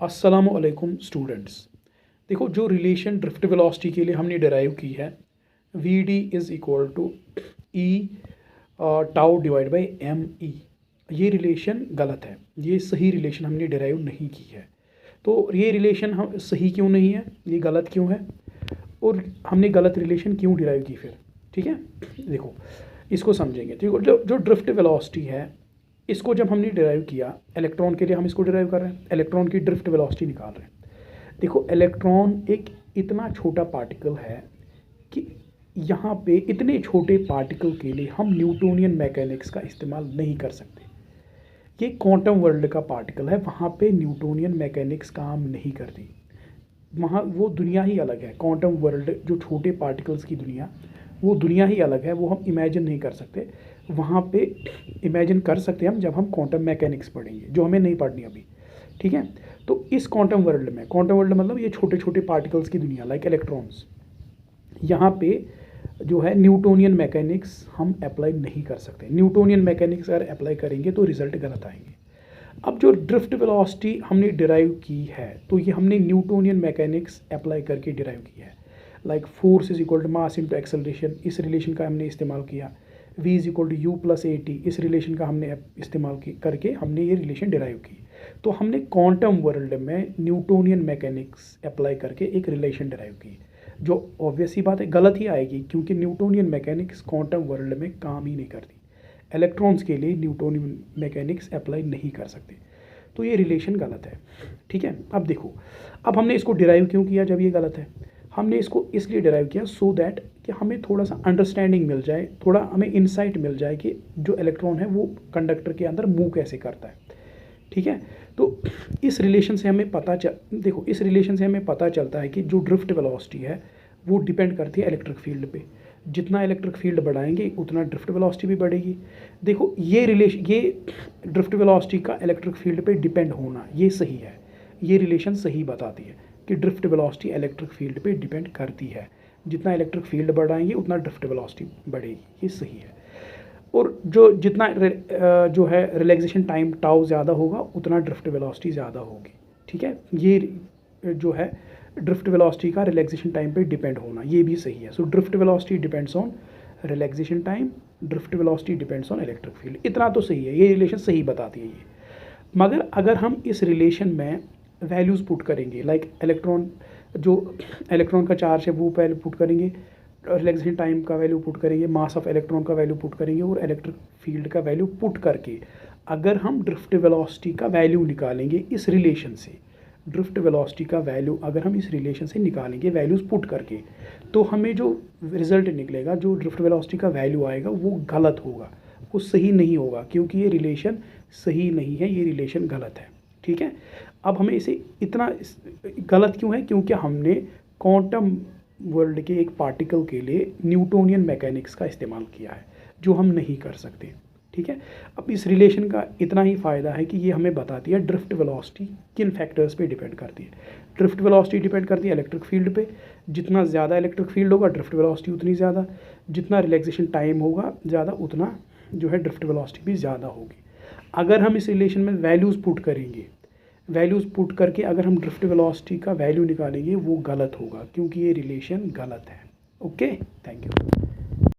अस्सलामुअलैकुम स्टूडेंट्स। देखो, जो रिलेशन ड्रिफ्ट वेलोसिटी के लिए हमने डिराइव की है V D is equal to E tau divide by M E, ये रिलेशन गलत है। ये सही रिलेशन हमने डिराइव नहीं की है। तो ये रिलेशन हम सही क्यों नहीं है, ये गलत क्यों है और हमने गलत रिलेशन क्यों डिराइव की फिर, ठीक है। देखो, इसको समझेंगे। देखो, जो ड्रिफ्ट वेलोसिटी है, इसको जब हमने डिराइव किया इलेक्ट्रॉन के लिए, हम इसको डिराइव कर रहे हैं, इलेक्ट्रॉन की ड्रिफ्ट वेलोसिटी निकाल रहे हैं। देखो, इलेक्ट्रॉन एक इतना छोटा पार्टिकल है कि यहाँ पे इतने छोटे पार्टिकल के लिए हम न्यूटोनियन मैकेनिक्स का इस्तेमाल नहीं कर सकते। ये क्वांटम वर्ल्ड का पार्टिकल है, वहाँ पे न्यूटोनियन मैकेनिक्स काम नहीं करती। वहाँ वो दुनिया ही अलग है। क्वांटम वर्ल्ड, जो छोटे पार्टिकल्स की दुनिया, वो दुनिया ही अलग है। वो हम इमेजिन नहीं कर सकते। वहाँ पे इमेजिन कर सकते हैं हम जब हम क्वांटम मैकेनिक्स पढ़ेंगे, जो हमें नहीं पढ़नी अभी, ठीक है। तो इस क्वांटम वर्ल्ड में, क्वांटम वर्ल्ड मतलब ये छोटे छोटे पार्टिकल्स की दुनिया, लाइक इलेक्ट्रॉन्स, यहाँ पे जो है न्यूटोनियन मैकेनिक्स हम अप्लाई नहीं कर सकते। न्यूटोनियन मैकेनिक्स अगर अप्लाई करेंगे तो रिजल्ट गलत आएंगे। अब जो ड्रिफ्ट वेलोसिटी हमने डिराइव की है, तो ये हमने न्यूटोनियन मैकेनिक्स अप्लाई करके डिराइव की है। Like force is equal to mass into acceleration, इस रिलेशन का हमने इस्तेमाल किया। v is equal to U plus A T, इस रिलेशन का हमने इस्तेमाल करके हमने ये रिलेशन डिराइव की। तो हमने क्वांटम वर्ल्ड में न्यूटोनियन मैकेनिक्स अप्लाई करके एक रिलेशन डिराइव की, जो ऑब्वियस ही बात है गलत ही आएगी, क्योंकि न्यूटोनियन मैकेनिक्स क्वांटम वर्ल्ड में काम ही नहीं करती। इलेक्ट्रॉन्स के लिए न्यूटोनियन मैकेनिक्स अप्लाई नहीं कर सकते। तो ये रिलेशन गलत है, ठीक है। अब देखो, अब हमने इसको डिराइव क्यों किया जब ये गलत है? हमने इसको इसलिए डिराइव किया सो दैट कि हमें थोड़ा सा अंडरस्टैंडिंग मिल जाए, थोड़ा हमें इंसाइट मिल जाए कि जो इलेक्ट्रॉन है वो कंडक्टर के अंदर मूव कैसे करता है, ठीक है। तो इस रिलेशन से हमें देखो, इस रिलेशन से हमें पता चलता है कि जो ड्रिफ्ट वेलोसिटी है वो डिपेंड करती है इलेक्ट्रिक फील्ड पे। जितना इलेक्ट्रिक फील्ड बढ़ाएंगे उतना ड्रिफ्ट वेलोसिटी भी बढ़ेगी। देखो, ये ड्रिफ्ट वेलोसिटी का इलेक्ट्रिक फील्ड पे डिपेंड होना, ये सही है। ये रिलेशन सही बताती है कि ड्रिफ्ट वेलोसिटी इलेक्ट्रिक फील्ड पे डिपेंड करती है। जितना इलेक्ट्रिक फील्ड बढ़ाएंगे उतना ड्रिफ्ट वेलोसिटी बढ़ेगी, ये सही है। और जितना जो है रिलैक्सेशन टाइम टाउ ज़्यादा होगा उतना ड्रिफ्ट वेलोसिटी ज़्यादा होगी, ठीक है। ये जो है ड्रिफ्ट वेलोसिटी का रिलैक्सेशन टाइम पे डिपेंड होना, ये भी सही है। So drift velocity depends on relaxation time, drift velocity depends on electric field. इतना तो सही है, ये रिलेशन सही बताती है ये। मगर अगर हम इस रिलेशन में वैल्यूज़ पुट करेंगे, लाइक इलेक्ट्रॉन का चार्ज है वो वैल्यू पुट करेंगे, रिलैक्सेशन टाइम का वैल्यू पुट करेंगे, मास ऑफ इलेक्ट्रॉन का वैल्यू पुट करेंगे और इलेक्ट्रिक फील्ड का वैल्यू पुट करके अगर हम ड्रिफ्ट वेलोसिटी का वैल्यू निकालेंगे इस रिलेशन से, ड्रिफ्ट वेलोसिटी का वैल्यू अगर हम इस रिलेशन से निकालेंगे वैल्यूज़ पुट करके, तो हमें जो रिजल्ट निकलेगा, जो ड्रिफ्ट वेलोसिटी का वैल्यू आएगा वो गलत होगा, वो सही नहीं होगा, क्योंकि ये रिलेशन सही नहीं है, ये रिलेशन गलत है, ठीक है। अब हमें इसे इतना गलत क्यों है? क्योंकि हमने क्वांटम वर्ल्ड के एक पार्टिकल के लिए न्यूटोनियन मैकेनिक्स का इस्तेमाल किया है, जो हम नहीं कर सकते, ठीक है। अब इस रिलेशन का इतना ही फ़ायदा है कि ये हमें बताती है ड्रिफ्ट वेलोसिटी किन फैक्टर्स पे डिपेंड करती है। ड्रिफ्ट वेलोसिटी डिपेंड करती है इलेक्ट्रिक फील्ड पे। जितना ज़्यादा इलेक्ट्रिक फील्ड होगा ड्रिफ्ट वेलोसिटी उतनी ज़्यादा, जितना रिलैक्सेशन टाइम होगा ज़्यादा उतना जो है ड्रिफ्ट वेलोसिटी भी ज़्यादा होगी। अगर हम इस रिलेशन में वैल्यूज़ पुट करेंगे, वैल्यूज़ पुट करके अगर हम ड्रिफ्ट वेलोसिटी का वैल्यू निकालेंगे वो गलत होगा, क्योंकि ये रिलेशन गलत है। Okay, thank you.